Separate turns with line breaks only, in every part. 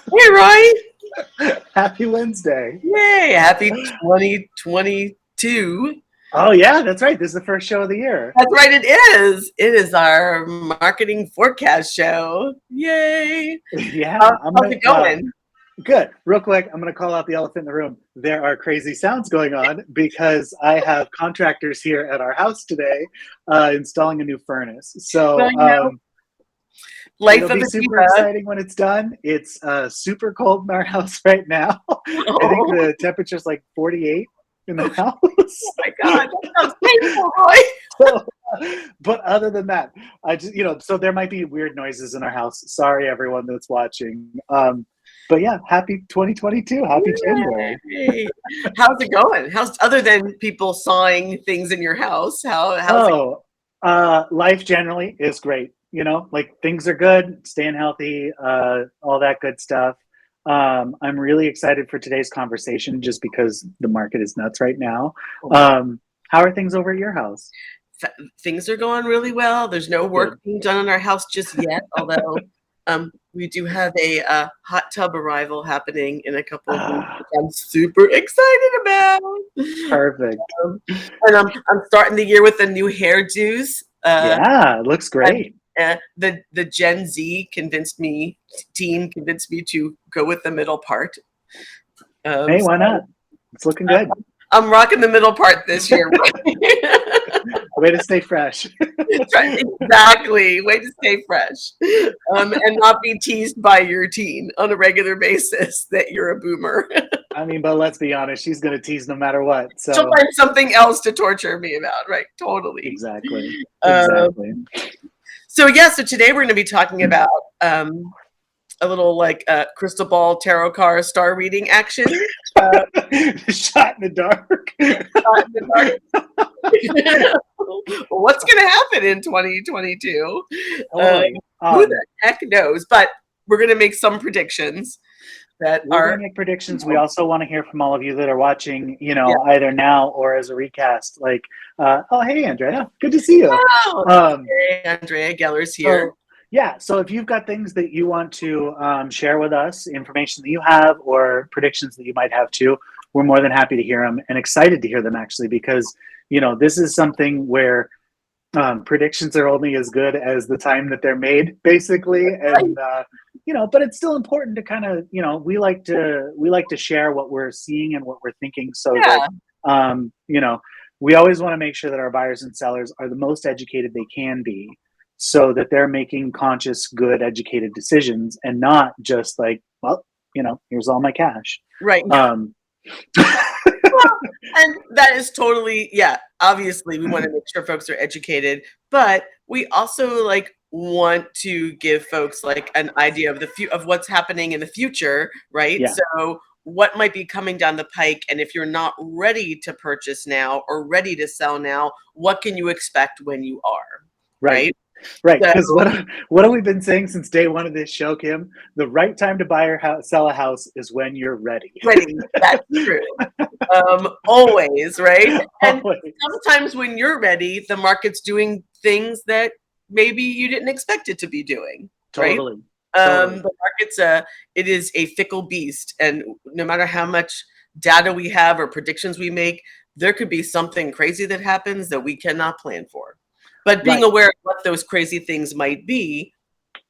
Hey, Roy.
Happy Wednesday.
Yay. Happy 2022.
Oh, yeah, that's right. This is the first show of the year.
That's right, it is. It is our marketing forecast show. Yay.
Yeah, I'm
How's
gonna
it going?
good. Real quick, I'm gonna call out the elephant in the room. There are crazy sounds going on because I have contractors here at our house today installing a new furnace.
Well,
So
life
it'll
of
be
a
super
diva.
exciting when it's done. It's super cold in our house right now. I think
Oh,
the temperature's like 48 in the
oh
house.
my God. That sounds painful, Roy.
So, but other than that, I just, so there might be weird noises in our house. Sorry, everyone that's watching. But yeah, happy 2022. Happy January.
Yay. How's it going? How's other than people sawing things in your house? How's it?
Oh, life generally is great. Like things are good, staying healthy, all that good stuff. I'm really excited for today's conversation just because the market is nuts right now. How are things over at your house?
Things are going really well. There's no
Good.
work being done in our house just yet, although we do have a hot tub arrival happening in a couple of weeks,
Ah,
which I'm super excited about.
perfect.
Um, and I'm starting the year with the new hairdos.
Yeah, it looks
And
great.
the Gen Z team convinced me to go with the middle part.
Hey, why
So
not? It's looking good.
I'm rocking the middle part this year.
Way to stay fresh.
Exactly. Way to stay fresh. And not be teased by your teen on a regular basis that you're a boomer.
I mean, but let's be honest, she's going to tease no matter what.
She'll
So,
find something else to torture me about, right? Totally.
exactly.
Um,
Exactly.
so today we're going to be talking about a little like crystal ball tarot card star reading action.
Shot in the dark.
In the dark. What's going to happen in 2022?
Totally.
Who the heck knows? But we're going to make some predictions that
We're going
are.
to make predictions. We also want to hear from all of you that are watching,
Yeah.
either now or as a recast. Like, oh, hey, Andrea. Good to see you.
Oh, hey, Andrea Geller's here.
So, yeah, so if you've got things that you want to share with us, information that you have, or predictions that you might have too, we're more than happy to hear them and excited to hear them actually, because this is something where predictions are only as good as the time that they're made, basically, and but it's still important to kind of we like to share what we're seeing and what we're thinking, so
Yeah.
that we always want to make sure that our buyers and sellers are the most educated they can be, so that they're making conscious, good, educated decisions and not just like, well, here's all my cash.
Right. And that is totally, yeah, obviously we want to make sure folks are educated, but we also like want to give folks like an idea of of what's happening in the future, right?
Yeah.
So what might be coming down the pike, and if you're not ready to purchase now or ready to sell now, what can you expect when you are?
Right.
So,
Because what have we been saying since day one of this show, Kim? The right time to buy or sell a house is when you're ready.
ready, that's true. Always, right? And
Always.
sometimes when you're ready, the market's doing things that maybe you didn't expect it to be doing, right?
Totally. Totally.
The market's it is a fickle beast, and no matter how much data we have or predictions we make, there could be something crazy that happens that we cannot plan for. But being
Right.
aware of what those crazy things might be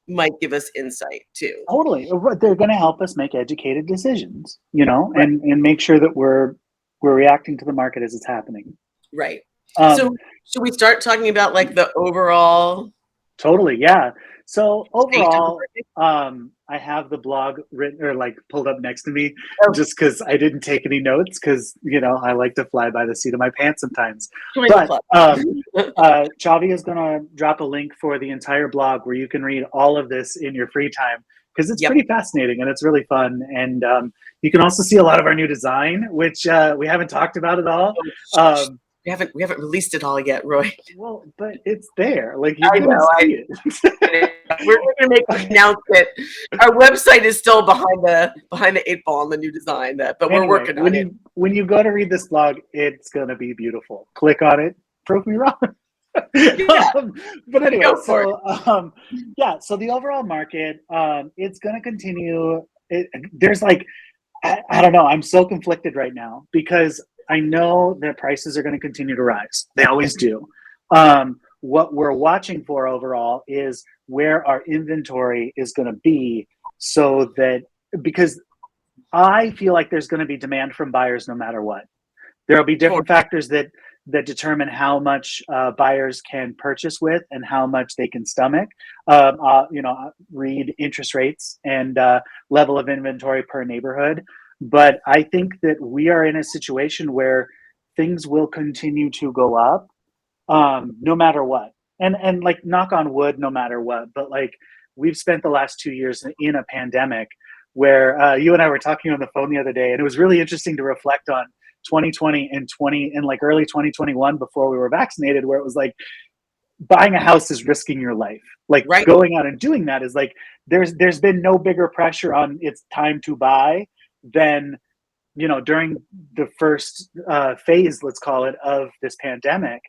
might give us insight too.
Totally. They're going to help us make educated decisions,
Right.
and make sure that we're reacting to the market as it's happening.
Right. So
Um,
should we start talking about like the overall
Totally, yeah. So
state of the
overall,
market?
I have the blog written or like pulled up next to me,
Oh,
just because I didn't take any notes, because I like to fly by the seat of my pants sometimes.
join the
But
club.
Chavi is going to drop a link for the entire blog where you can read all of this in your free time, because it's
Yep.
pretty fascinating and it's really fun. And you can also see a lot of our new design, which we haven't talked about at all.
We haven't released it all yet, Roy.
Well, but it's there. Like, you're
I
going to
know.
see it.
We're going to make an announcement. Our website is still behind the eight ball on the new design, but we're
Anyway,
working on it.
when you go to read this blog, it's gonna be beautiful. Click on it. Prove me wrong.
Yeah.
But anyway,
Go for
so yeah, so the overall market, it's gonna continue there's like, I don't know. I'm so conflicted right now because I know that prices are going to continue to rise. They always do. What we're watching for overall is where our inventory is going to be, so that, because I feel like there's going to be demand from buyers no matter what. There'll be different factors that determine how much buyers can purchase with and how much they can stomach. Read interest rates and level of inventory per neighborhood. But I think that we are in a situation where things will continue to go up, no matter what. And like, knock on wood, no matter what. But like, we've spent the last 2 years in a pandemic where you and I were talking on the phone the other day, and it was really interesting to reflect on 2020 and like early 2021 before we were vaccinated, where it was like, buying a house is risking your life. Like,
Right.
going out and doing that is like, there's been no bigger pressure on it's time to buy than, during the first phase, let's call it, of this pandemic,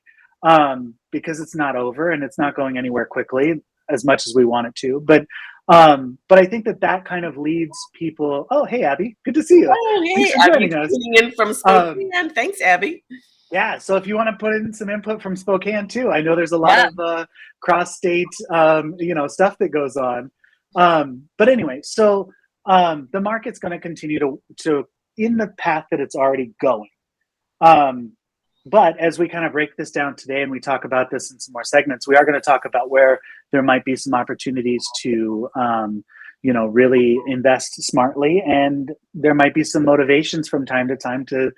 because it's not over and it's not going anywhere quickly as much as we want it to. But I think that kind of leads people. Oh, hey, Abby, good to see you.
Oh,
Thanks
hey,
for
Abby,
joining us.
tuning in from Spokane. Thanks, Abby.
Yeah, so if you want to put in some input from Spokane too, I know there's a lot
Yeah.
of cross-state, stuff that goes on. But anyway, so the market's going to continue to in the path that it's already going. But as we kind of break this down today, and we talk about this in some more segments, we are going to talk about where there might be some opportunities to, really invest smartly, and there might be some motivations from time to time to,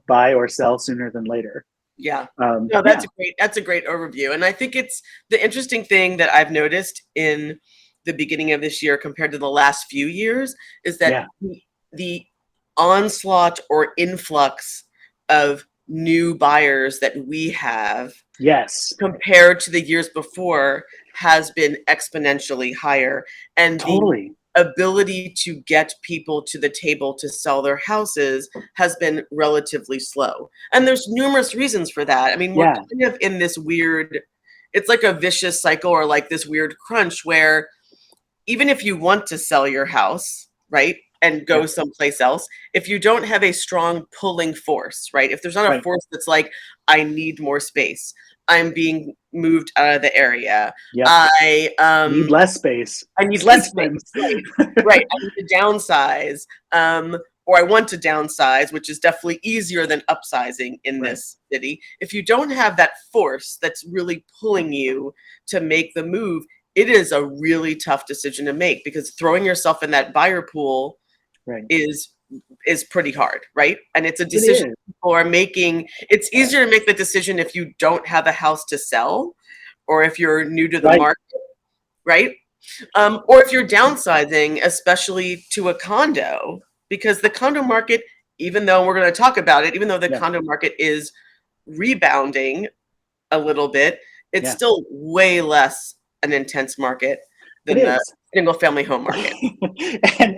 buy or sell sooner than later.
Yeah. No, that's a great overview. And I think it's the interesting thing that I've noticed in the beginning of this year compared to the last few years is that the onslaught or influx of new buyers that we have,
yes,
compared to the years before, has been exponentially higher. And
totally.
the ability to get people to the table to sell their houses has been relatively slow. And there's numerous reasons for that. I mean, we're kind of in this weird, it's like a vicious cycle, or like this weird crunch where even if you want to sell your house, right, and go someplace else, if you don't have a strong pulling force, right, if there's not a force that's like, I need more space, I'm being moved out of the area, I
need less space.
I need less space. Right. I need to downsize. Or I want to downsize, which is definitely easier than upsizing in this city. If you don't have that force that's really pulling you to make the move, it is a really tough decision to make, because throwing yourself in that buyer pool is pretty hard, right? And it's a decision people are making. It's easier to make the decision if you don't have a house to sell, or if you're new to the market, right? Or if you're downsizing, especially to a condo, because the condo market, even though we're going to talk about it, even though the condo market is rebounding a little bit, it's still way less an intense market than the single family home market.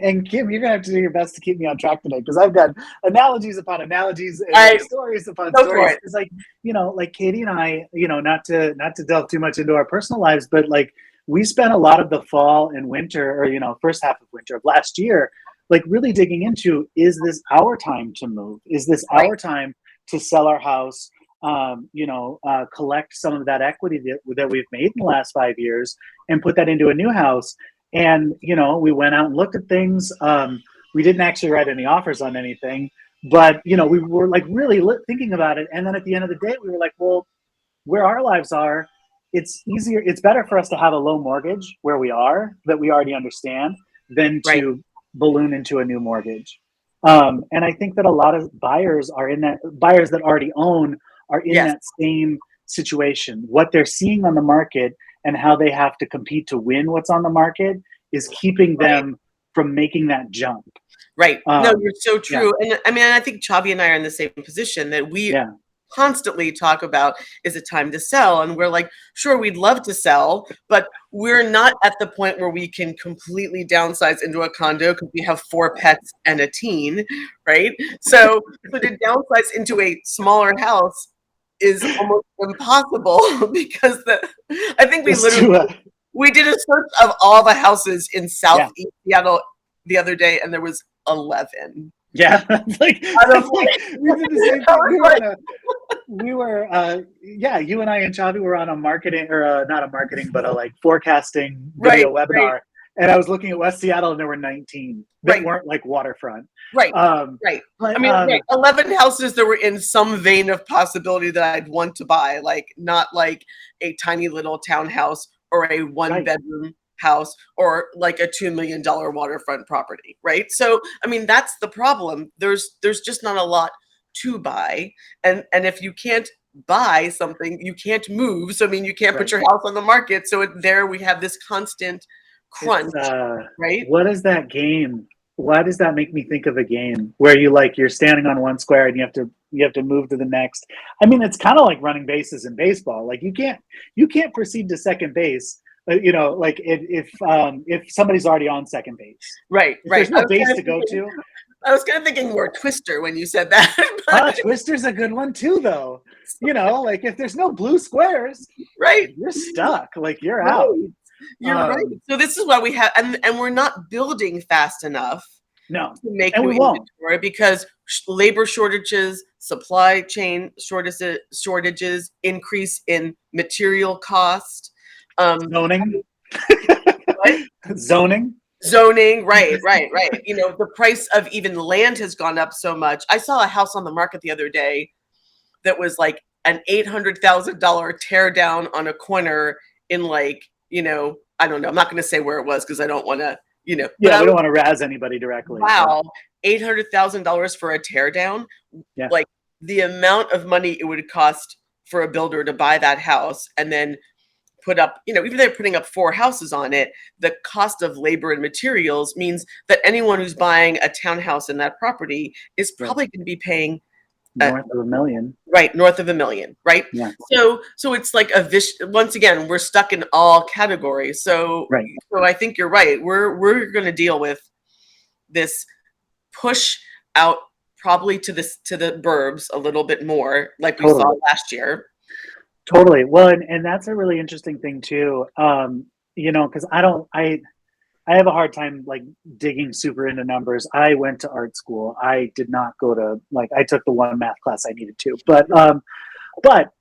and Kim, you're gonna have to do your best to keep me on track today, because I've got analogies upon analogies and stories upon stories. It's like, like Katie and I, not to delve too much into our personal lives, but like, we spent a lot of the fall and winter, or first half of winter of last year, like really digging into, is this our time to move? Is this our time to sell our house? Collect some of that equity that we've made in the last 5 years and put that into a new house. And, we went out and looked at things. We didn't actually write any offers on anything, but, we were like really thinking about it. And then at the end of the day, we were like, well, where our lives are, it's better for us to have a low mortgage where we are, that we already understand, than to balloon into a new mortgage. And I think that a lot of buyers that already own are in that same situation. What they're seeing on the market and how they have to compete to win what's on the market is keeping them from making that jump.
Right. No, you're so true. And I mean, I think Chavi and I are in the same position, that we constantly talk about, is it time to sell? And we're like, sure, we'd love to sell, but we're not at the point where we can completely downsize into a condo because we have 4 pets and a teen, right? So to downsize into a smaller house is almost impossible, because I think we did a search of all the houses in Southeast Seattle the other day, and there was 11.
Yeah,
Out of
like we did the same
I
thing.
was like,
Yeah, you and I and Chavi were on a marketing or not a marketing, but a like forecasting
right,
video
right,
webinar. And I was looking at West Seattle and there were 19 that
right,
weren't like waterfront.
right,
Um,
right. I
but
mean, right, 11 houses that were in some vein of possibility that I'd want to buy, like not like a tiny little townhouse or a one
right,
bedroom house or like a $2 million waterfront property, right? So, I mean, that's the problem. There's just not a lot to buy, and if you can't buy something, you can't move. So, I mean, you can't put
right.
your house on the market. So there we have this constant
It's
crunch, right?
what is that game? Why does that make me think of a game where you're standing on one square and you have to move to the next? I mean, it's kind of like running bases in baseball. Like you can't proceed to second base. Like if somebody's already on second base,
Right,
if
right.
there's no base to go to.
I was kind of thinking more Twister when you said that.
Ah, Twister's a good one too, though. Like if there's no blue squares,
Right,
you're stuck. Like you're out.
right. You're right.
Um,
So this is why we have, and we're not building fast enough
no,
to make
and
new
we won't.
inventory because labor shortages, supply chain shortages, increase in material cost. I
Zoning,
mean, what?
zoning.
Zoning, right, right, right. The price of even land has gone up so much. I saw a house on the market the other day that was like an $800,000 tear down on a corner in like, I don't know. I'm not going to say where it was because I don't want to, but
Yeah, we don't want to razz anybody directly, but
wow, $800,000 for a tear down.
yeah,
Like the amount of money it would cost for a builder to buy that house and then put up, even if they're putting up 4 houses on it, the cost of labor and materials means that anyone who's buying a townhouse in that property is
right.
probably going to be paying
North of $1 million.
right north of $1 million, right?
Yeah,
So it's like once again, we're stuck in all categories. So
right.
I think you're right. We're going to deal with this push out probably to the burbs a little bit more like we saw
Totally.
last year.
Totally. Well, and that's a really interesting thing too. Because I have a hard time like digging super into numbers. I went to art school. I did not go to I took the one math class I needed to. But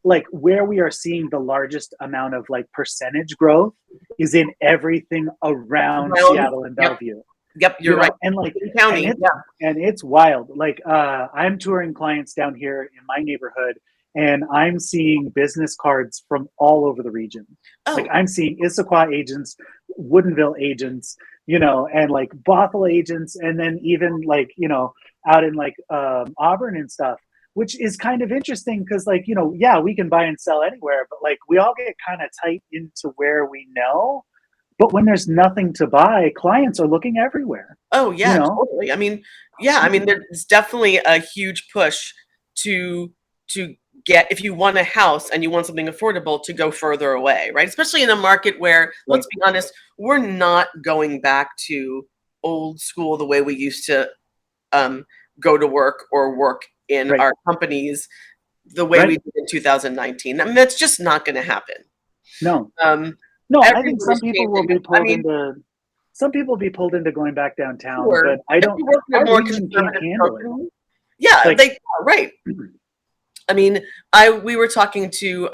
like where we are seeing the largest amount of like percentage growth is in everything around Seattle and
Yep,
Bellevue.
yep, you're right.
And like
County,
and it's
yeah.
and it's wild. Like I'm touring clients down here in my neighborhood and I'm seeing business cards from all over the region. Like
Oh,
I'm seeing Issaquah agents, Woodinville agents, and like Bothell agents, and then even like, out in like Auburn and stuff, which is kind of interesting because like, yeah, we can buy and sell anywhere, but like we all get kind of tight into where we know. But when there's nothing to buy, clients are looking everywhere.
oh
You
yeah,
know,
totally. I mean, yeah, I mean, there's definitely a huge push to get, if you want a house and you want something affordable, to go further away, right? Especially in a market where,
right,
let's be honest, we're not going back to old school the way we used to um, go to work or work in
right,
our companies the way we
right.
did in 2019. I mean, that's just not going to happen.
No,
Um,
no. I think
Everyone is
some people will
changing.
be
I
pulled
mean,
into. Some people will be pulled into going back downtown,
sure,
but I
if
don't.
you work in a
Our
more
region can't
conservative
handle it.
company, yeah,
Like,
they are right. I mean, we were talking to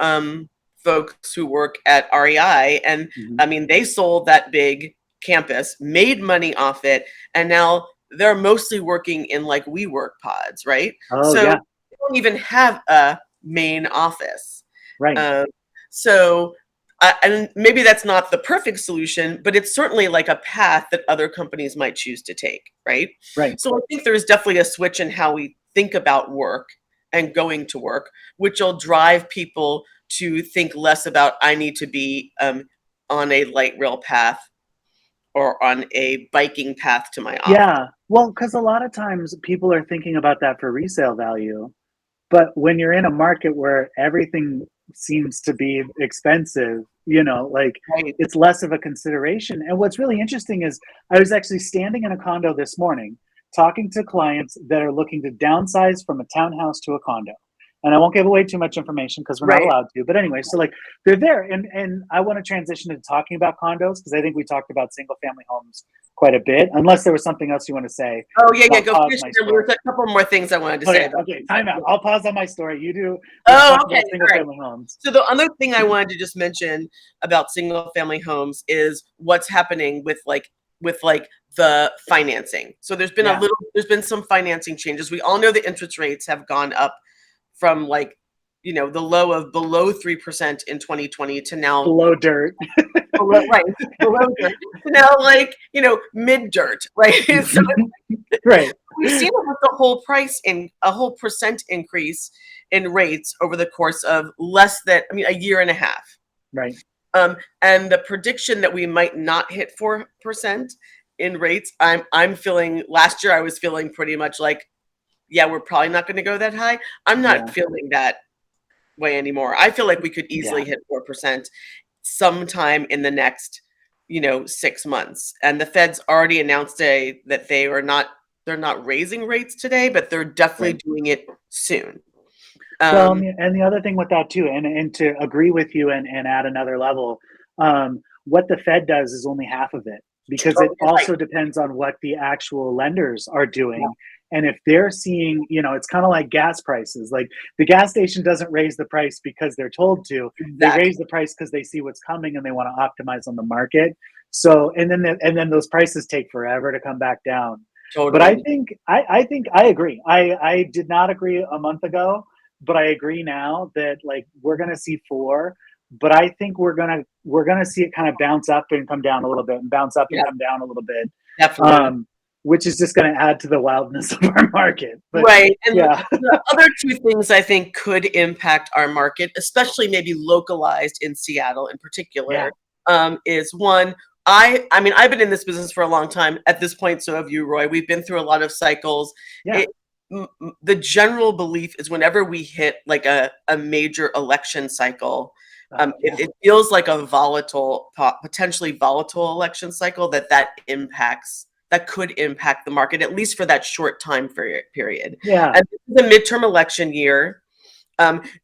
folks who work at REI, and
mhm.
I mean, they sold that big campus, made money off it, and now they're mostly working in like WeWork pods, right?
Oh
So
yeah,
they don't even have a main office.
right,
Um, so, and maybe that's not the perfect solution, but it's certainly like a path that other companies might choose to take, right?
right.
So I think there's definitely a switch in how we think about work and going to work, which will drive people to think less about I need to be on a light rail path or on a biking path to my office.
Yeah. Well, because a lot of times people are thinking about that for resale value. But when you're in a market where everything seems to be expensive, like
Right.
it's less of a consideration. And what's really interesting is I was actually standing in a condo this morning talking to clients that are looking to downsize from a townhouse to a condo. and I won't give away too much information because we're not
Right.
allowed to. But anyway, so like they're there, and I want to transition to talking about condos because I think we talked about single family homes quite a bit. Unless there was something else you want to say,
Oh, yeah, yeah,
I'll
go
pause
finish
my
it. There's
story.
a couple more things I wanted to say
Okay,
about
okay,
this.
time out. I'll pause on my story. You do. Let's
Oh,
talk
okay,
about single
all right.
family homes.
So the other thing I wanted to just mention about single family homes is what's happening with like the financing. So
Yeah,
there's been some financing changes. We all know the interest rates have gone up from like, the low of below 3% in 2020 to now
below dirt.
below, right, below dirt to now like, mid dirt, right? So
Right,
we've seen almost a whole percent increase in rates over the course of a year and a half.
right.
And the prediction that we might not hit 4% in rates, I'm feeling. Last year, I was feeling pretty much like, yeah, we're probably not going to go that high. I'm not
Yeah,
feeling that way anymore. I feel like we could
yeah,
easily hit 4% sometime in the next, 6 months. And the Fed's already announced that they're not raising rates today, but they're definitely
right.
doing it soon.
Well,
Um,
and the other thing with that too, and to agree with you and add another level, what the Fed does is only half of it because
oh,
it
you're right.
also depends on what the actual lenders are
Yeah,
doing. And if they're seeing, it's kind of like gas prices. Like the gas station doesn't raise the price because they're told to. They
exactly.
raise the price because they see what's coming and they want to optimize on the market. So, and then those prices take forever to come back down. But I
Totally.
think I think I agree. I did not agree a month ago, but I agree now that like we're gonna see four, but I think we're gonna see it kind of bounce up and come down a little bit, and bounce up and
Yeah,
come down a little bit,
definitely.
um, which is just gonna add to the wildness of our market. But
Right. And
yeah,
the other two things I think could impact our market, especially maybe localized in Seattle in
yeah,
particular, is one, I mean, I've been in this business for a long time. At this point, so have you, Roy. We've been through a lot of cycles.
yeah,
It, the general belief is whenever we hit like a major election cycle,
yeah,
it feels like a potentially volatile election cycle that could impact the market, at least for that short time period.
yeah,
And this is a midterm election year.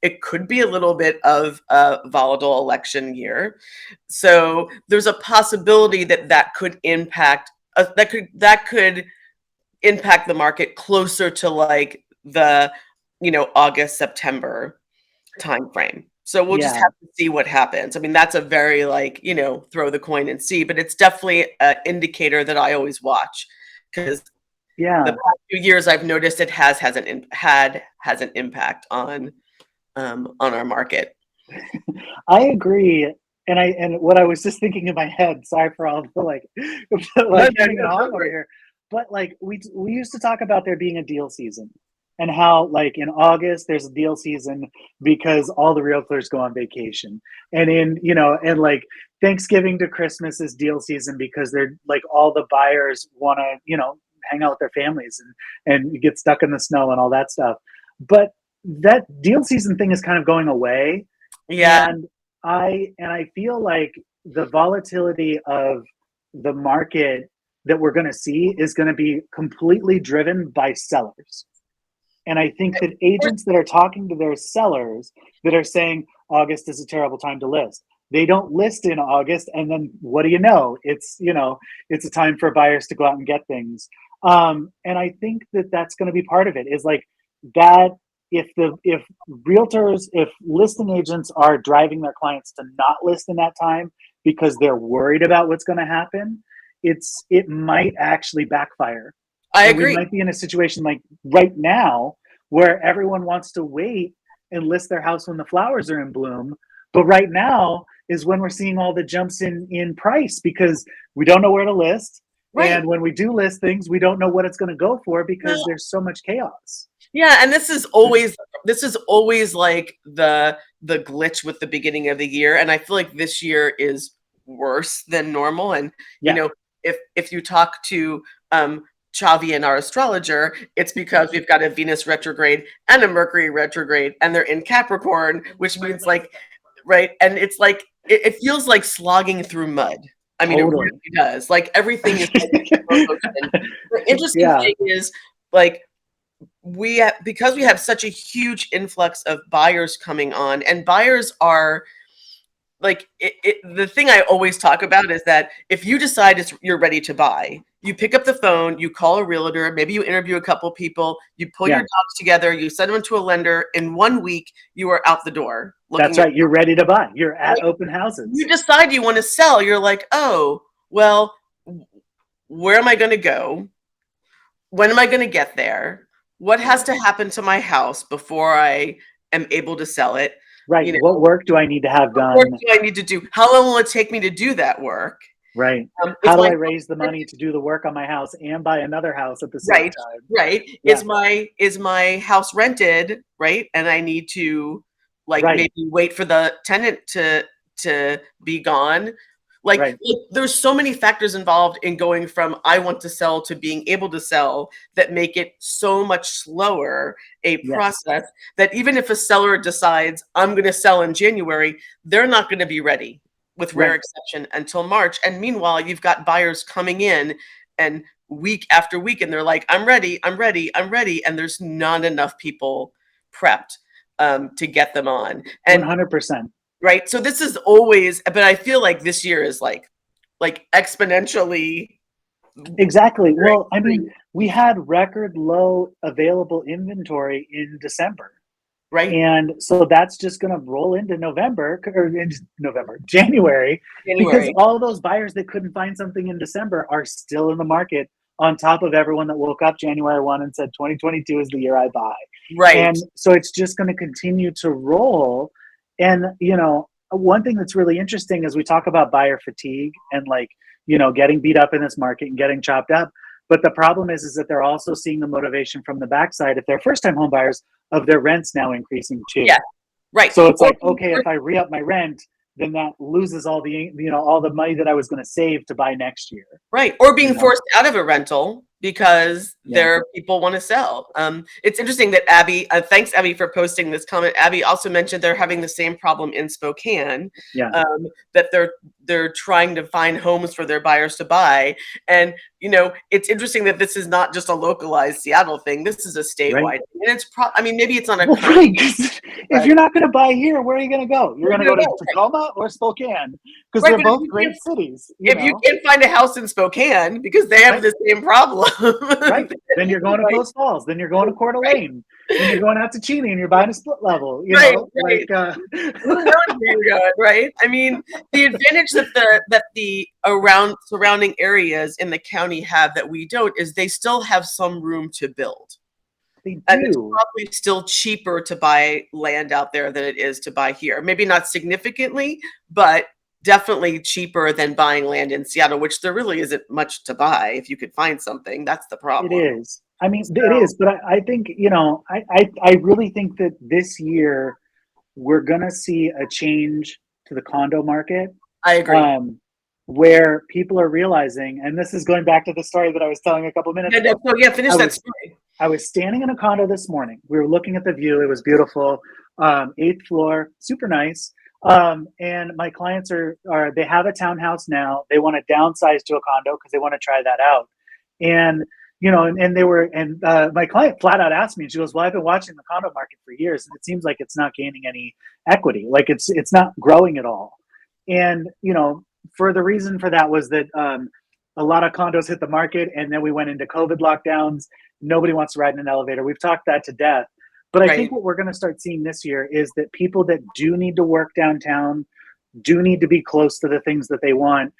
It could be a little bit of a volatile election year. So there's a possibility that could impact the market closer to like the, August, September timeframe. So we'll just
yeah,
have to see what happens. I mean, that's a very like, throw the coin and see, but it's definitely an indicator that I always watch because the
yeah.
past few years I've noticed it has an impact on our market.
I agree. And what I was just thinking in my head, sorry for all the like
No,
like
no,
hemming and
no, go
hawing
for
over
it.
here. But like we used to talk about there being a deal season and how like in August there's a deal season because all the realtors go on vacation. And and like Thanksgiving to Christmas is deal season because they're like all the buyers want to, hang out with their families and get stuck in the snow and all that stuff. But that deal season thing is kind of going away,
Yeah,
and I feel like the volatility of the market that we're going to see is going to be completely driven by sellers. And I think that agents that are talking to their sellers that are saying August is a terrible time to list. They don't list in August, and then what do you know? It's a time for buyers to go out and get things. And I think that that's going to be part of it. Is like that if realtors, if listing agents are driving their clients to not list in that time because they're worried about what's going to happen, it might actually backfire,
I
and we
agree.
might be in a situation like right now where everyone wants to wait and list their house when the flowers are in bloom, but right now is when we're seeing all the jumps in price because we don't know where to list,
Right.
and when we do list things we don't know what it's going to go for because
Well,
there's so much chaos.
yeah, and this is always like the glitch with the beginning of the year, and I feel like this year is worse than normal. And you
Yeah,
know, if you talk to Chavi and our astrologer, it's because we've got a Venus retrograde and a Mercury retrograde, and they're in Capricorn, which means like, right, and it's like it feels like slogging through mud. I mean, it really
totally.
does. Like everything is like slow motion. The interesting
Yeah,
thing is like because we have such a huge influx of buyers coming on, and buyers are like the thing I always talk about is that if you decide you're ready to buy, you pick up the phone, you call a realtor, maybe you interview a couple people, you pull your
Yeah,
docs together, you send them to a lender. In 1 week, you are out the door
that's
looking at.
right. You're ready to buy. You're at
Like,
open
you
houses.
decide you want to sell. You're like, oh, well, where am I going to go? When am I going to get there? What has to happen to my house before I am able to sell it?
Right.
You
What
know,
work do I need to have
what work
done?
do I need to do? How long will it take me to do that work?
Right. How
Is
do
my
I raise the money to do the work on my house and buy another house at the same
right,
time?
right?
Yeah.
Is my house rented, right? And I need to like
Right.
maybe wait for the tenant to be gone. Like,
Right.
there's so many factors involved in going from I want to sell to being able to sell that make it so much slower a
Yes.
process that even if a seller decides I'm going to sell in January, they're not going to be ready, with rare
Right.
exception, until March. And meanwhile, you've got buyers coming in and week after week, and they're like, I'm ready, I'm ready, I'm ready. And there's not enough people prepped to get them on. And
100%.
right. So this is always, but I feel like this year is like exponentially
Exactly. Well, I mean,
increased,
we had record low available inventory in December.
right?
And so that's just going to roll into November or in November, January, because
January.
all those buyers that couldn't find something in December are still in the market on top of everyone that woke up January 1 and said 2022 is the year I buy.
Right.
And so it's just going to continue to roll. And, one thing that's really interesting is we talk about buyer fatigue and like, getting beat up in this market and getting chopped up. But the problem is that they're also seeing the motivation from the backside if they're first time home buyers of their rents now increasing too.
Yeah. Right.
So it's
Or
like, okay, if I re-up my rent, then that loses all the money that I was going to save to buy next year.
right. Or
You
being
know?
forced out of a rental because
Yeah,
their people want to sell. It's interesting that Abby, thanks Abby for posting this comment. Abby also mentioned they're having the same problem in Spokane,
yeah,
that they're trying to find homes for their buyers to buy. And it's interesting that this is not just a localized Seattle thing. This is a
right.
statewide thing. And I mean, maybe it's on a
Well,
curve,
right. 'Cause if
but
you're not going to buy here, where are you going to go? You're
where
going
do
to
you
go to
go? Right.
Tacoma or Spokane because
Right.
they're
But if
both
you
great
can't
cities.
if you can't find a house in Spokane because they have
Right,
the same problem,
right. Then you're going to
right,
Post Falls. Then you're going to Coeur
right,
d'Alene. Then you're going out to Cheney and you're buying a split level.
right, right.
Like
Who knows where you're going, right? I mean, the advantage that the around surrounding areas in the county have that we don't is they still have some room to build.
they
And it's
do.
probably still cheaper to buy land out there than it is to buy here. Maybe not significantly, but definitely cheaper than buying land in Seattle, which there really isn't much to buy if you could find something. That's the
It
problem.
is. I mean, it
So
is. But I think I really think that this year we're gonna see a change to the condo market,
I agree.
um, where people are realizing, and this is going back to the story that I was telling a couple minutes
Yeah, no,
ago.
so yeah, finish
I
that
was
story.
I was standing in a condo this morning. We were looking at the view. It was beautiful. Eighth floor, super nice. And my clients are they have a townhouse now. They want to downsize to a condo because they want to try that out. And and they were, and my client flat out asked me, she goes, "Well, I've been watching the condo market for years, and it seems like it's not gaining any equity. Like it's not growing at all." And for the reason for that was that a lot of condos hit the market, and then we went into COVID lockdowns. Nobody wants to ride in an elevator. We've talked that to death. But I think
Right,
what we're going to start seeing this year is that people that do need to work downtown, do need to be close to the things that they want,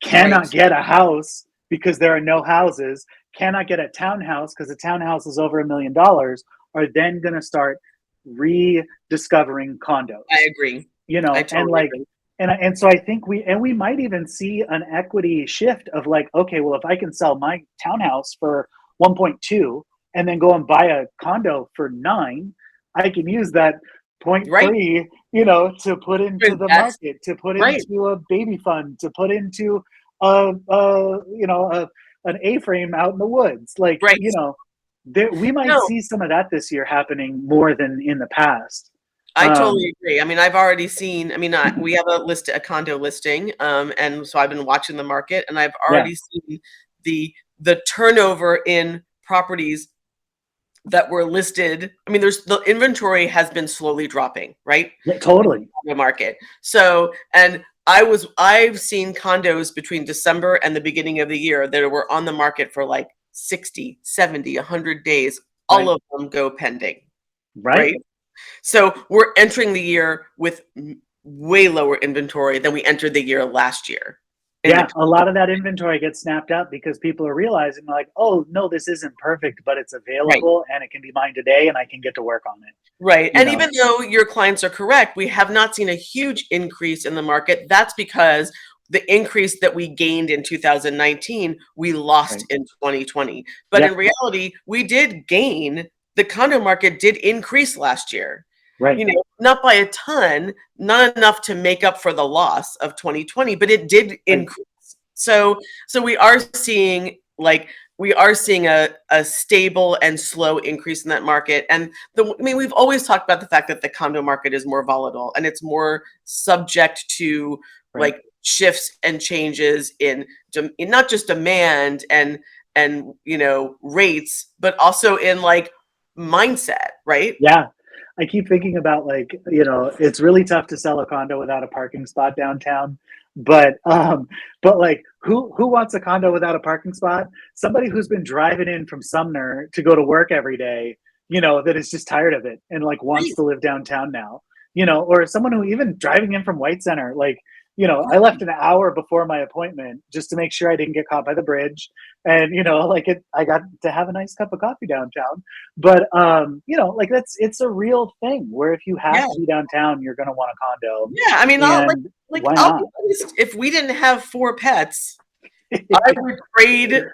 right,
cannot get a house because there are no houses, cannot get a townhouse because a townhouse is over $1 million, are then going to start rediscovering
I
condos.
agree. I
And
totally
like,
agree.
and so I think we might even see an equity shift of like, okay, well, if I can sell my townhouse for 1.2 and then go and buy a condo for 9, I can use that point
Right.
3, to put into the
That's
market, to put
right,
into a baby fund, to put into a an A-frame out in the woods. Like,
right.
we might
No,
see some of that this year happening more than in the past.
I
Um,
totally agree. I mean, I've already seen, I mean, we have a condo listing, and so I've been watching the market, and I've
yeah,
already seen the turnover in properties that were listed. I mean, there's the inventory has been slowly dropping, right?
Yeah, totally.
The market. So, and I've seen condos between December and the beginning of the year that were on the market for like 60, 70, 100 days. All
Right.
of them go pending,
Right.
right? So we're entering the year with way lower inventory than we entered the year last year.
Yeah, a lot of that inventory gets snapped up because people are realizing like, oh no, this isn't perfect, but it's
Right.
available and it can be mine today and I can get to work on it.
Right.
You
And
know,
even though your clients are correct, we have not seen a huge increase in the market. That's because the increase that we gained in 2019, we lost
right.
in 2020. But in
Yep,
reality, we did gain. The condo market did increase last year.
right.
Not by a ton, not enough to make up for the loss of 2020, but it did
Right.
increase. So we are seeing a stable and slow increase in that market. And we've always talked about the fact that the condo market is more volatile and it's more subject to
Right.
like shifts and changes in not just demand and rates, but also in like mindset, right?
Yeah. I keep thinking about like, it's really tough to sell a condo without a parking spot downtown. But like who wants a condo without a parking spot? Somebody who's been driving in from Sumner to go to work every day, that is just tired of it and like wants
Right.
to live downtown now. Or someone who even driving in from White Center, like, I left an hour before my appointment just to make sure I didn't get caught by the bridge. And I got to have a nice cup of coffee downtown. But like it's a real thing where if you have
Yeah.
to be downtown, you're gonna want a condo.
Yeah. I mean,
And why
I'll be
not?
honest, if we didn't have four pets, I would trade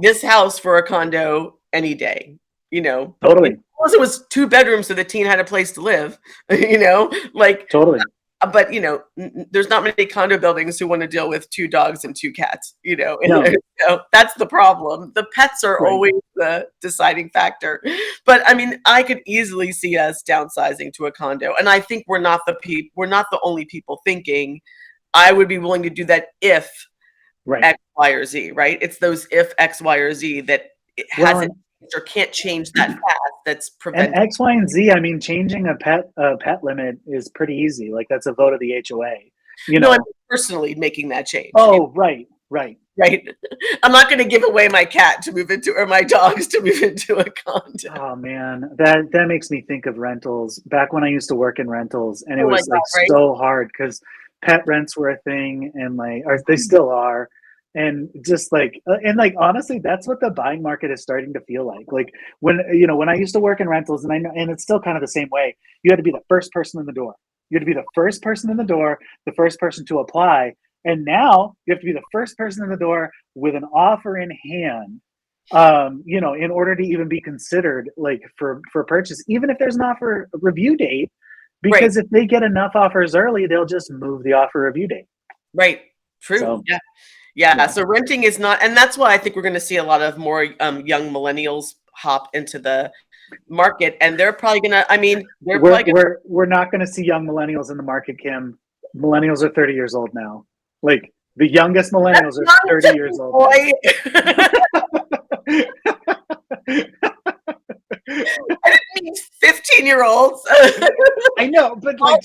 this house for a condo any day.
Totally,
Unless it was two bedrooms so the teen had a place to live. Like,
totally.
but there's not many condo buildings who want to deal with two dogs and two cats.
No,
That's the problem. The pets are
right.
always the deciding factor. But I mean, I could easily see us downsizing to a condo, and I think we're not the only people thinking. I would be willing to do that if
Right.
X, Y, or Z, right? It's those if X, Y, or Z that it
Well,
hasn't changed or can't change that fast that's
and
preventing.
X, Y, and Z, I mean, changing a pet limit is pretty easy. Like that's a vote of the HOA. You
No, I'm
know.
personally making that change.
Oh, right, right.
Right? I'm not going to give away my cat to move into or my dogs to move into a condo.
Oh man, that makes me think of rentals. Back when I used to work in rentals, and it
Oh my
was like
god, right?
so hard because pet rents were a thing, and like, or they still are, and just like, and like honestly, that's what the buying market is starting to feel like. Like when I used to work in rentals, and I know, and it's still kind of the same way. You had to be the first person in the door. You had to be the first person in the door, the first person to apply, and now you have to be the first person in the door with an offer in hand, in order to even be considered like for purchase, even if there's an offer review date,
Right,
because if they get enough offers early, they'll just move the offer review date.
right. True.
So
Yeah. Yeah.
yeah,
So renting is not, and that's why I think we're going to see a lot of more young millennials hop into the market, and they're probably going to. I mean, they're
we're
probably going
we're we're not going to see young millennials in the market, Kim. Millennials are 30 years old now. Like the youngest millennials are 30
to.
years old
Boy,
now.
I didn't mean 15-year-olds.
I know, but
All
like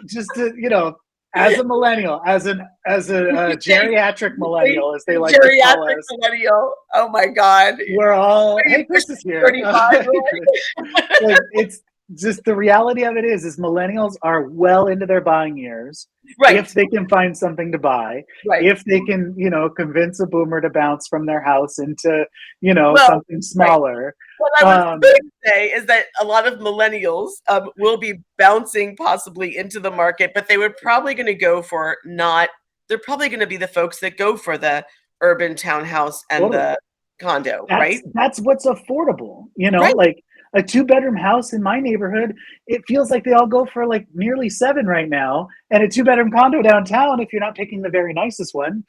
just to as a millennial, as a geriatric millennial, as they like to call
geriatric
us,
millennial. Oh my god.
we're all,
Are you
hey, Chris is here.
35,
Hey,
right?
Chris. Like it's just the reality of it is millennials are well into their buying years. If
Right.
they can find something to buy,
Right.
if they can, convince a boomer to bounce from their house into,
Well,
something
right.
smaller.
What I was
Um,
going to say is that a lot of millennials will be bouncing possibly into the market, but they were probably going to go for not. They're probably going to be the folks that go for the urban townhouse and
totally.
the condo,
That's
right?
that's what's affordable,
Right.
like a two-bedroom house in my neighborhood, it feels like they all go for like nearly 7 right now, and a two-bedroom condo downtown, if you're not picking the very nicest one,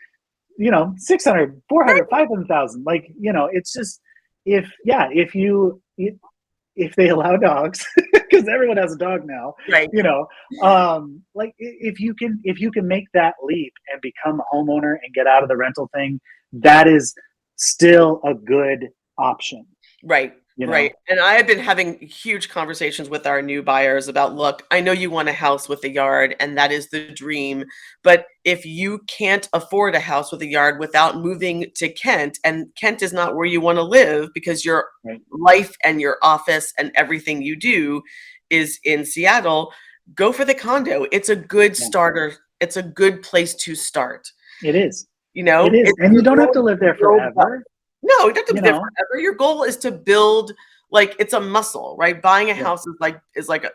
600,
Right.
400, 500,000. Like, it's just, if they allow dogs, because everyone has a dog now,
Right.
like if you can make that leap and become a homeowner and get out of the rental thing, that is still a good option.
Right.
you
Right.
know?
And I have been having huge conversations with our new buyers about, look, I know you want a house with a yard and that is the dream, but if you can't afford a house with a yard without moving to Kent, and Kent is not where you want to live because your
Right.
life and your office and everything you do is in Seattle, go for the condo. It's a good
Yeah,
starter. It's a good place to start.
it is.
You
It
know,
is.
it's
And you
your
don't have
goal
to
is
live
to
there
build wealth.
forever,
No, you don't have to
you
be there
know?
forever. Your goal is to build, like, it's a muscle, right? Buying a
Yeah,
house is like,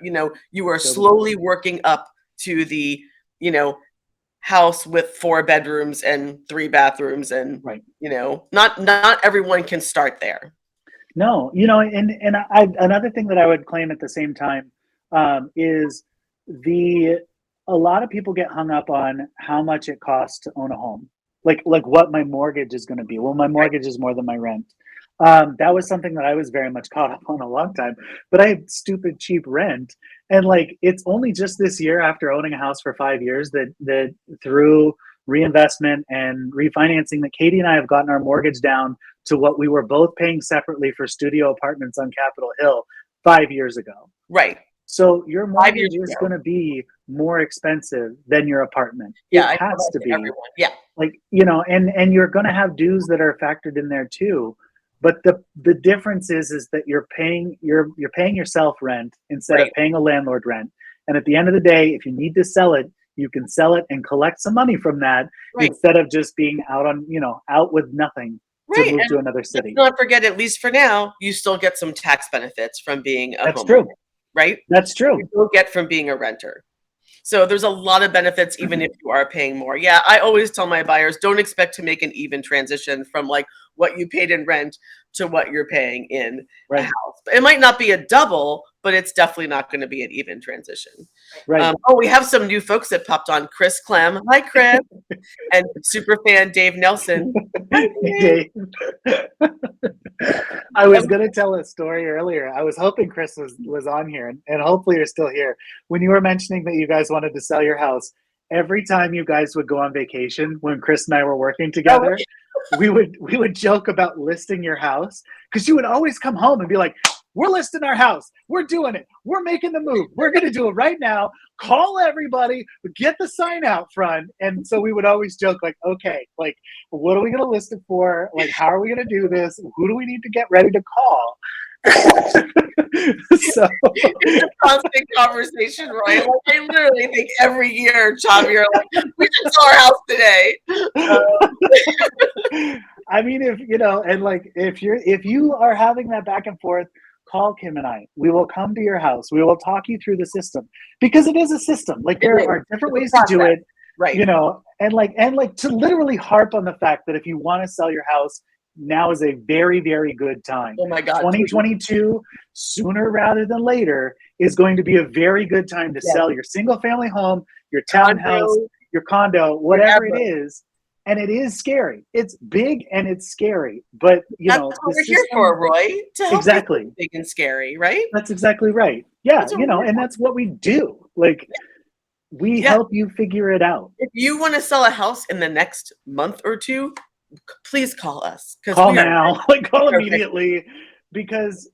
you are
build a muscle.
slowly working up to the, you know, house with 4 bedrooms and 3 bathrooms, and,
Right.
not everyone can start there.
No, and another thing that I would claim at the same time is the a lot of people get hung up on how much it costs to own a home, like what my mortgage is going to be. Well, my
Right.
mortgage is more than my rent. That was something that I was very much caught up on a long time. But I had stupid cheap rent, and like it's only just this year, after owning a house for 5 years, that through reinvestment and refinancing, that Katie and I have gotten our mortgage down to what we were both paying separately for studio apartments on Capitol Hill 5 years ago.
Right.
So your
5 years
mortgage is
ago.
going to be more expensive than your apartment.
Yeah,
It
I tell
has
that
to
to
be.
everyone. Yeah.
Like, and you're going to have dues that are factored in there too. But the difference is that you're paying yourself rent instead of
Right.
paying a landlord rent. And at the end of the day, if you need to sell it, you can sell it and collect some money from that
Right.
instead of just being out with nothing to
Right.
move
And
to another
let's
city.
not forget, at least for now, you still get some tax benefits from being a
That's
homeowner,
true.
right?
That's
You
true.
don't get from being a renter. So there's a lot of benefits even if you are paying more. Yeah, I always tell my buyers, don't expect to make an even transition from, like, what you paid in rent to what you're paying in a
Right.
house. It might not be a double, but it's definitely not going to be an even transition.
Right.
Oh, we have some new folks that popped on. Chris Clem. Hi, Chris. And super fan Dave Nelson. Hi, Dave.
Dave. I was going to tell a story earlier. I was hoping Chris was on here, and hopefully you're still here. When you were mentioning that you guys wanted to sell your house, every time you guys would go on vacation, when Chris and I were working
Oh,
together, we would joke about listing your house, because you would always come home and be like, "We're listing our house. We're doing it. We're making the move. We're going to do it right now. Call everybody. Get the sign out front." And so we would always joke, like, "Okay, like, what are we going to list it for? Like, how are we going to do this? Who do we need to get ready to call?" So
it's a constant conversation, Roy. Like, I literally think every year, Chavi, are like, we should sell our house today.
I mean, and like, if you are having that back and forth, call Kim and I. We will come to your house. We will talk you through the system, because it is a system. Like,
It
there
is.
are different
It's a
ways to do
process.
it,
Right.
and to literally harp on the fact that if you want to sell your house, now is a very, very good time.
Oh my God, please.
2022, sooner rather than later, is going to be a very good time to
Yes.
sell your single family home, your townhouse,
Condo,
your condo, whatever it
whatever.
is. And it is scary. It's big and it's scary. But
That's
the
what we're here
system.
for, Roy, to help you
Exactly.
think big and scary, right?
That's exactly right. Yeah,
That's what we're here
and
for.
that's what we do. Like, we
Yeah.
help you figure it out.
If you want to sell a house in the next month or two, please call us, because
Call
we are
now, like, call
we are ready.
immediately, because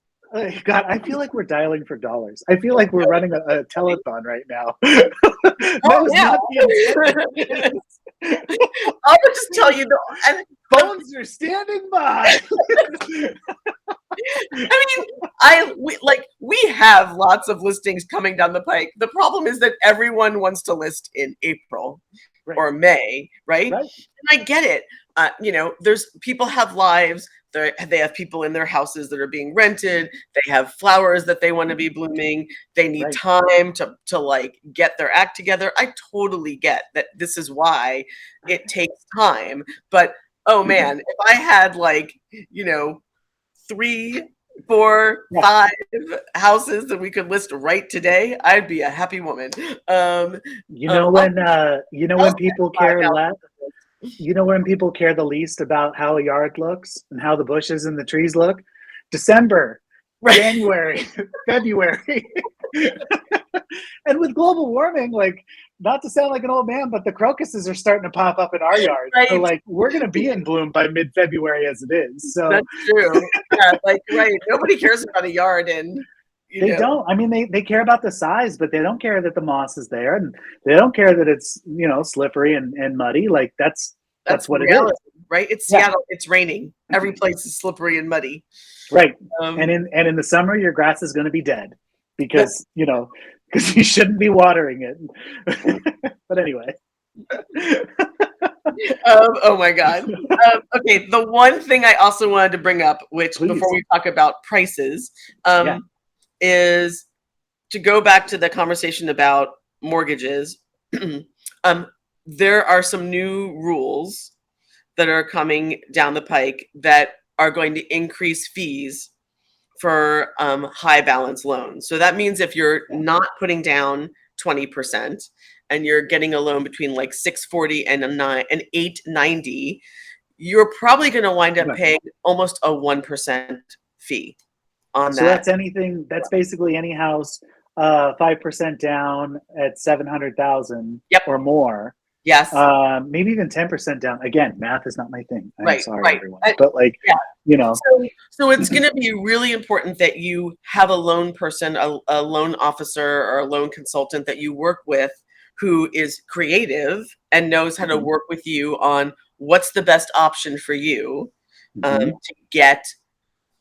God, I feel like we're dialing for dollars. I feel like we're running a telethon right now. That
Oh,
was
yeah.
not the intention.
I'll just tell you, and
Phones are standing by.
I mean, we have lots of listings coming down the pike. The problem is that everyone wants to list in April
Right.
or May, right?
Right.
And I get it. There's people have lives. They have people in their houses that are being rented. They have flowers that they want to be blooming. They need
Right.
time to like get their act together. I totally get that. This is why it takes time. But oh man, if I had, like, 3, 4,
Yeah.
5 houses that we could list right today, I'd be a happy woman.
When people care
5,000.
when people care the least about how a yard looks and how the bushes and the trees look? December,
Right.
January, February. And with global warming, like, not to sound like an old man, but the crocuses are starting to pop up in our yard. So,
Right.
like, we're going to be in bloom by mid-February as it is. So
That's true. Yeah, like, right. Nobody cares about a yard and,
they don't. I mean, they care about the size, but they don't care that the moss is there, and they don't care that it's, slippery and muddy. Like, that's
that's
what it is.
reality, right? It's
Yeah,
Seattle. It's raining. Every place is slippery and muddy.
right.
Um,
And in the summer, your grass is going to be dead
but
because because you shouldn't be watering it. But anyway.
oh my God. Okay, the one thing I also wanted to bring up, which before
Please.
we talk about prices,
Yeah.
is to go back to the conversation about mortgages. um, there are some new rules that are coming down the pike that are going to increase fees for high balance loans. So that means if you're
Yeah.
not putting down 20% and you're getting a loan between like 640 and 890, you're probably going to wind up
Right.
paying almost a 1% fee on
So
that.
that's basically any house 5% down at 700,000
Yep.
or more.
Yes.
Maybe even 10% down. Again, math is not my thing. I'm
Right.
sorry,
Right.
everyone. But like,
Yeah.
you know,
So it's going to be really important that you have a loan person, a loan officer, or a loan consultant that you work with who is creative and knows how to
mhm,
work with you on what's the best option for you
mhm.
to get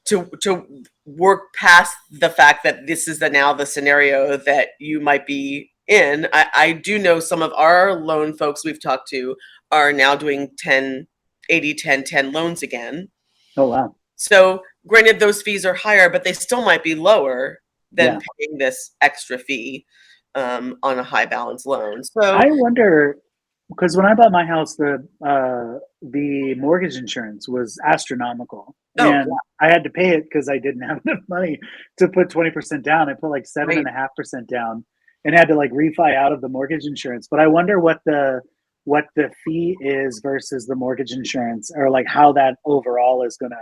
to work past the fact that this is now the scenario that you might be in. I do know some of our loan folks we've talked to are now doing 10 loans again.
Oh wow.
So granted, those fees are higher, but they still might be lower than
Yeah.
paying this extra fee on a high balance loan. So
I wonder, because when I bought my house, the mortgage insurance was astronomical,
oh
and I had to pay it because I didn't have enough money to put 20% down. I put like seven
right,
and a half percent down, and had to like refi out of the mortgage insurance. But I wonder what the fee is versus the mortgage insurance, or like how that overall is gonna.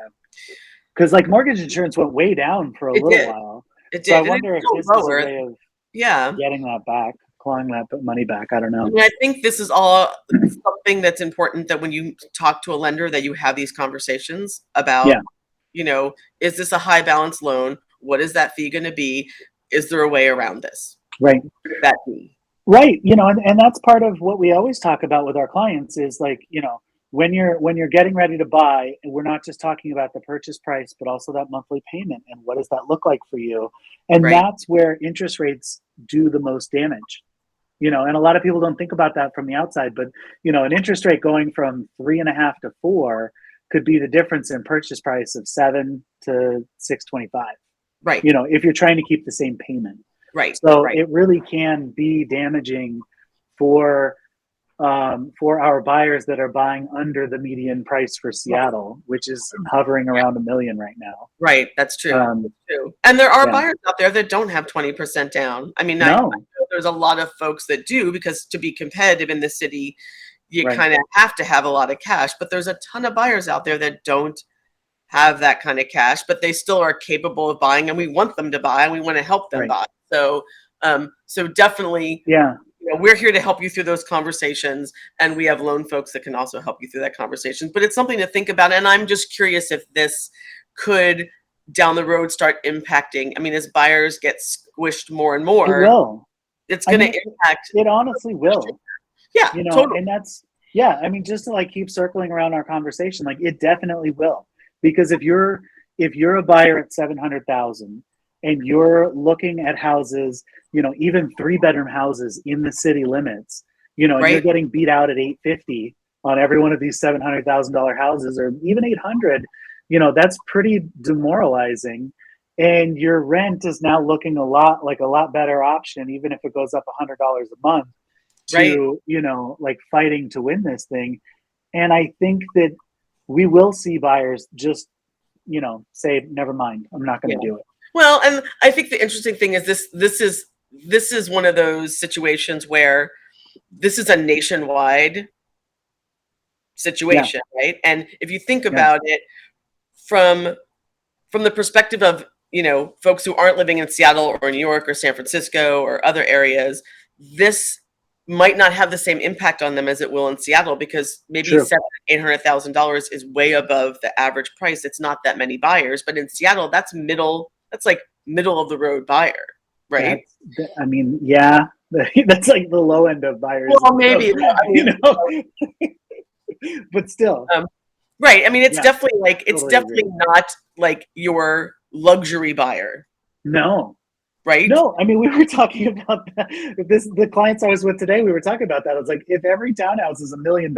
Because like mortgage insurance went way down for a
it
little
did,
while,
it
so I
did, and it's
wonder if
still
this is a
lower.
way of
Yeah.
getting that back, clawing that money back. I don't
I
know.
mean, I think this is all something that's important that when you talk to a lender that you have these conversations about,
Yeah.
is this a high balance loan? What is that fee going to be? Is there a way around this?
Right.
That fee.
Right. And that's part of what we always talk about with our clients is like, when you're getting ready to buy, and we're not just talking about the purchase price, but also that monthly payment and what does that look like for you. And
Right.
that's where interest rates do the most damage. And a lot of people don't think about that from the outside, but an interest rate going from 3.5 to 4 could be the difference in purchase price of 7 to 625.
Right.
If you're trying to keep the same payment.
Right.
So
Right.
it really can be damaging for our buyers that are buying under the median price for Seattle, which is hovering around $1 million right now.
Right. That's true.
Um,
That's true. And there are
yeah,
buyers out there that don't have 20% down. I mean, I
no,
know there's a lot of folks that do because to be competitive in the city, you
right,
kind of have to have a lot of cash. But there's a ton of buyers out there that don't have that kind of cash, but they still are capable of buying, and we want them to buy, and we want to help them
right,
buy. So definitely,
yeah,
we're here to help you through those conversations, and we have loan folks that can also help you through that conversation. But it's something to think about, and I'm just curious if this could down the road start impacting. I mean, as buyers get squished more and
it
more,
will.
it's
I
going to
mean,
impact.
it honestly will.
Yeah, totally.
And that's, yeah, I mean, just to like keep circling around our conversation, like it definitely will. Because if you're a buyer at 700,000 and you're looking at houses, even 3-bedroom houses in the city limits, and you're
Right,
getting beat out at 850 on every one of these $700,000 houses, or even 800, that's pretty demoralizing. And your rent is now looking a lot better option, even if it goes up $100 a month
right.
to, like fighting to win this thing. And I think that we will see buyers just, say, never mind, I'm not going
Yeah.
to do it.
Well, and I think the interesting thing is this is one of those situations where this is a nationwide
Yeah,
situation, right? And if you think
yeah,
about it from the perspective of folks who aren't living in Seattle or New York or San Francisco or other areas, this might not have the same impact on them as it will in Seattle, because maybe
True.
$700,000-$800,000 is way above the average price. It's not that many buyers, but in Seattle, that's like middle of the road buyer, right?
I mean, yeah, that's like the low end of buyers,
Well, maybe. I
you
mean,
know, but still,
right. I mean, it's
yeah, totally
definitely
agree.
not like your luxury buyer,
No,
right?
no, I mean, we were talking about that. The clients I was with today, we were talking about that. It's like, if every townhouse is $1 million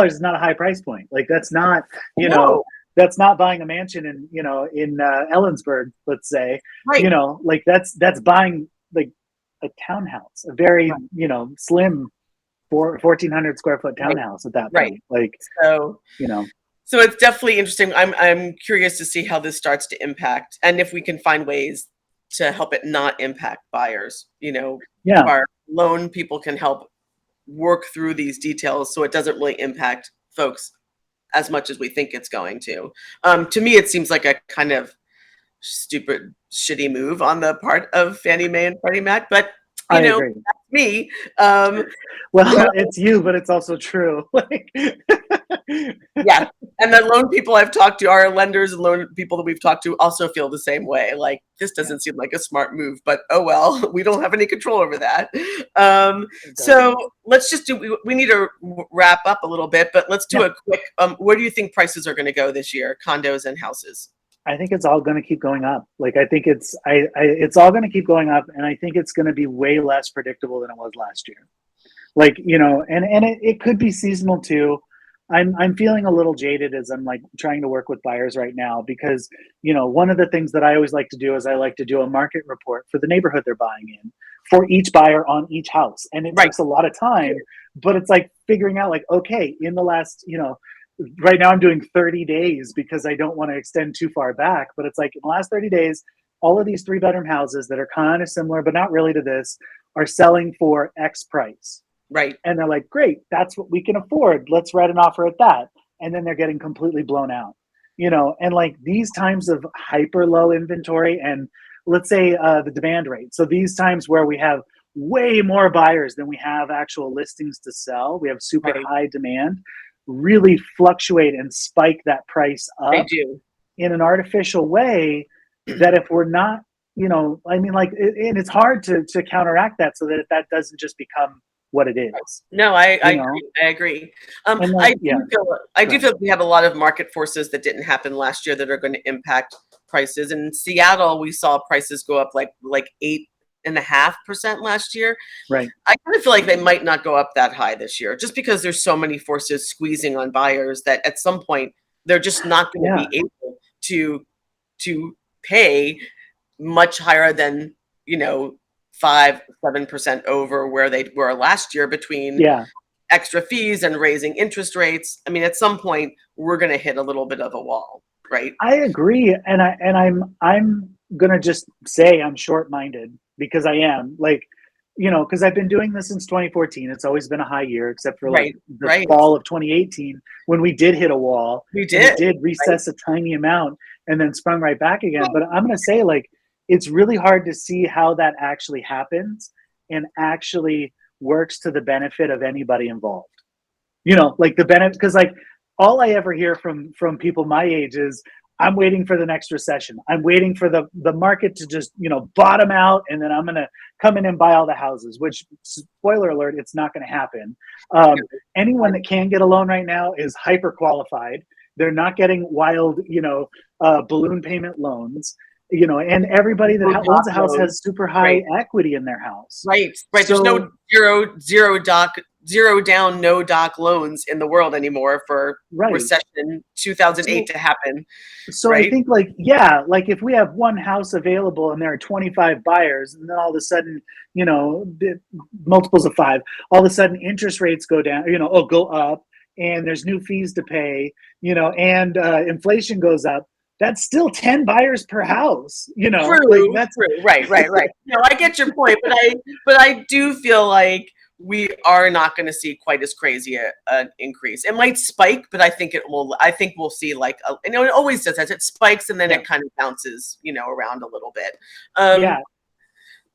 is not a high price point. Like, that's not, you know,
No,
that's not buying a mansion in Ellensburg, let's say,
right,
like that's buying like a townhouse, a very,
right,
slim 1,400 square foot
right,
townhouse at that
right.
point. Like,
So,
you know,
so it's definitely interesting. I'm curious to see how this starts to impact, and if we can find ways to help it not impact buyers. If
yeah,
our loan people can help work through these details so it doesn't really impact folks as much as we think it's going to. To me, it seems like a kind of stupid, shitty move on the part of Fannie Mae and Freddie Mac, but
I agree.
that's me. Um, so
Well, it's you, but it's also true. Like,
yeah, and the loan people I've talked to, our lenders and loan people that we've talked to, also feel the same way. Like, this
yeah,
doesn't seem like a smart move, but oh well, we don't have any control over that.
it
So
doesn't.
let's just do. We need to wrap up a little bit, but let's do
Yeah,
a quick. Where do you think prices are going to go this year, condos and houses?
I think it's all going to keep going up. Like, I think it's all going to keep going up, and I think it's going to be way less predictable than it was last year. Like, and it could be seasonal too. I'm feeling a little jaded as I'm like trying to work with buyers right now, because one of the things that I always like to do is I like to do a market report for the neighborhood they're buying in, for each buyer on each house, and it
Right.
takes a lot of time. But it's like figuring out, like, okay, in the last, right now I'm doing 30 days because I don't want to extend too far back, but it's like in the last 30 days, all of these 3 bedroom houses that are kind of similar but not really to this are selling for X price.
Right.
And they're like, great, that's what we can afford. Let's write an offer at that. And then they're getting completely blown out. And like these times of hyper low inventory, and let's say the demand rate. So these times where we have way more buyers than we have actual listings to sell, we have super
Right.
high demand, really fluctuate and spike that price
They
up
do.
in an artificial way, that if we're not, I mean, like, and it's hard to counteract that, so that that doesn't just become what it is,
No, I
you know?
agree. I agree.
And
I
like, yeah,
do feel I
go
do
ahead.
feel we have a lot of market forces that didn't happen last year that are going to impact prices. In Seattle, we saw prices go up like 8.5% last year.
Right.
I kind of feel like they might not go up that high this year, just because there's so many forces squeezing on buyers that at some point they're just not going to
Yeah.
be able to pay much higher than 5-7% over where they were last year, between
Yeah.
extra fees and raising interest rates. I mean, at some point we're going to hit a little bit of a wall, right?
I agree. And I'm gonna just say I'm short-minded, because I am, like, because I've been doing this since 2014. It's always been a high year, except for like
Right,
the
right.
fall of 2018, when we did hit a wall,
We
and it
did,
did
right?
recess a tiny amount and then sprung right back again. But I'm gonna say, like, it's really hard to see how that actually happens and actually works to the benefit of anybody involved. Like the benefit, because like all I ever hear from people my age is, I'm waiting for the next recession. I'm waiting for the market to just bottom out, and then I'm gonna come in and buy all the houses. Which, spoiler alert, it's not going to happen. Anyone that can get a loan right now is hyper qualified. They're not getting wild, balloon payment loans. And everybody that
No
owns
doc
a house
loans,
has super high
right?
equity in their house.
Right, right. There's no
So
zero down, no doc loans in the world anymore for
right.
recession 2008
So
to happen,
So I
right?
think, like, yeah, like if we have one house available and there are 25 buyers, and then all of a sudden, multiples of 5, all of a sudden interest rates go down, go up, and there's new fees to pay, and inflation goes up. That's still 10 buyers per house, like
True,
that's
true. Right, right, right. No, I get your point, but I do feel like we are not going to see quite as crazy an increase. It might spike, but I think it will. I think we'll see like it always does that. It spikes and then it kind of bounces, around a little bit.
Yeah.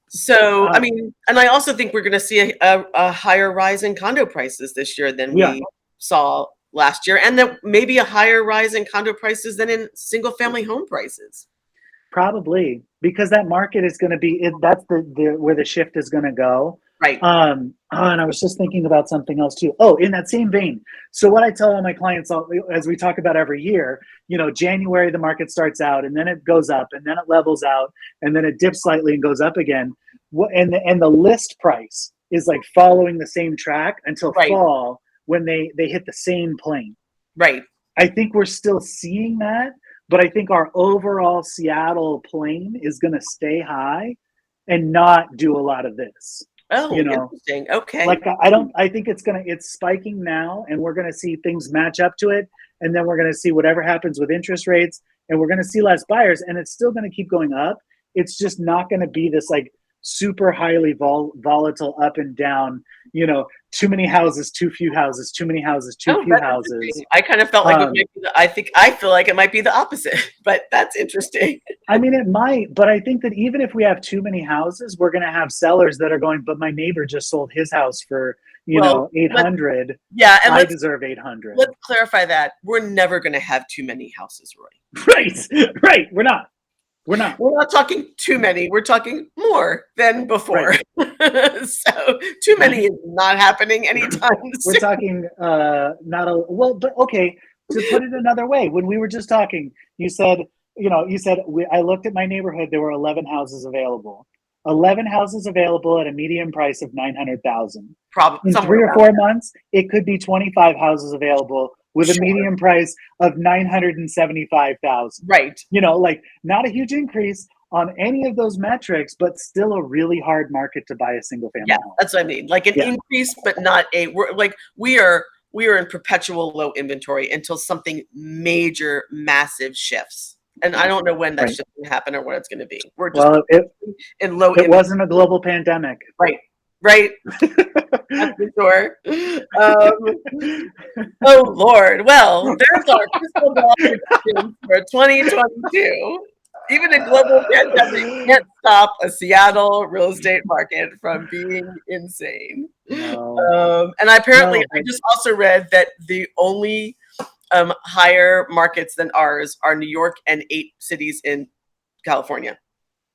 So I mean, and I also think we're going to see a higher rise in condo prices this year than we saw last year, and that maybe a higher rise in condo prices than in single family home prices.
Probably, because that market is going to be that's the where the shift is going to go.
Right.
And I was just thinking about something else too. Oh, in that same vein. So what I tell all my clients, as we talk about every year, January the market starts out and then it goes up and then it levels out and then it dips slightly and goes up again. And the list price is like following the same track until fall when they hit the same plane.
Right.
I think we're still seeing that. But I think our overall Seattle plane is going to stay high and not do a lot of this.
Oh, interesting. Okay.
Like I think it's spiking now and we're going to see things match up to it. And then we're going to see whatever happens with interest rates and we're going to see less buyers and it's still going to keep going up. It's just not going to be this like super highly volatile up and down, too many houses, too few houses, too many houses, too few houses.
I kind of felt like I feel like it might be the opposite, but that's interesting.
I mean, it might, but I think that even if we have too many houses, we're going to have sellers that are going, but my neighbor just sold his house for, 800.
Yeah. And
I deserve 800.
Let's clarify that. We're never going to have too many houses, Roy.
Right. We're not
talking too many. We're talking more than before. Right. So too many is not happening anytime soon.
We're talking but okay, to put it another way, when we were just talking, you said, I looked at my neighborhood, there were 11 houses available. 11 houses available at a median price of $900,000.
Probably
in 3 or 4 months, it could be 25 houses available with a median price of $975,000.
Right.
Not a huge increase on any of those metrics, but still a really hard market to buy a single family home.
That's what I mean. Like an increase, but not we are in perpetual low inventory until something major, massive shifts. And I don't know when that shift going to happen or what it's going to be. We're just in low.
It wasn't a global pandemic.
Right. That's for sure. Oh Lord. Well, there's our crystal ball prediction for 2022. Even a global pandemic can't stop a Seattle real estate market from being insane. No. And I just also read that the only higher markets than ours are New York and 8 cities in California.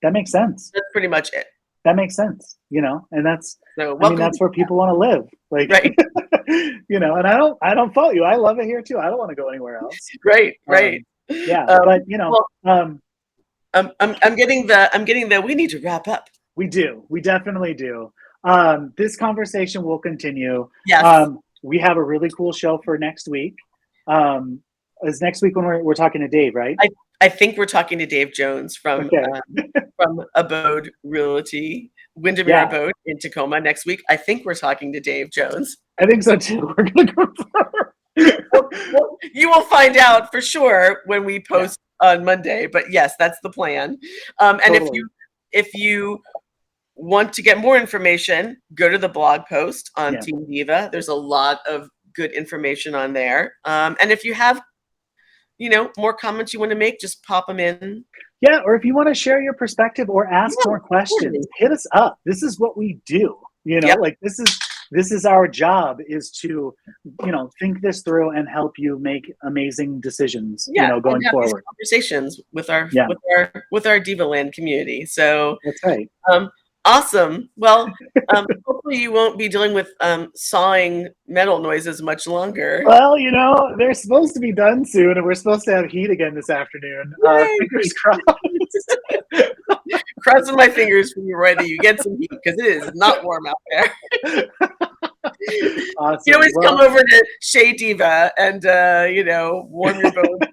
That makes sense.
That's pretty much it.
That makes sense, and that's that's where people want to live.
Right.
And I don't fault you. I love it here too. I don't want to go anywhere else.
Right.
But
I'm getting the we need to wrap up.
We do. We definitely do. This conversation will continue.
Yes.
We have a really cool show for next week. Is next week when we're talking to Dave, right?
I think we're talking to Dave Jones from Abode Realty, Windermere Abode in Tacoma next week. I think we're talking to Dave Jones.
I think so too. We're going to go
well, you will find out for sure when we post on Monday. But yes, that's the plan. And if you want to get more information, go to the blog post on Team Diva. There's a lot of good information on there. And if you have more comments you want to make, just pop them in.
Yeah, or if you want to share your perspective or ask more questions, hit us up. This is what we do. This is our job, is to think this through and help you make amazing decisions. Going forward.
Conversations with our Diva Land community. So
that's right.
Awesome. Well, hopefully you won't be dealing with sawing metal noises much longer.
Well, they're supposed to be done soon, and we're supposed to have heat again this afternoon. Fingers crossed.
Crossing my fingers for you, Roy, that you get some heat, because it is not warm out there.
Awesome.
You always come over to Shea Diva and warm your bones.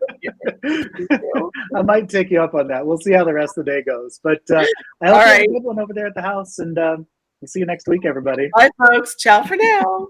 I might take you up on that. We'll see how the rest of the day goes. But I hope you have a good one over there at the house, and we'll see you next week, everybody.
Bye, folks. Ciao for now.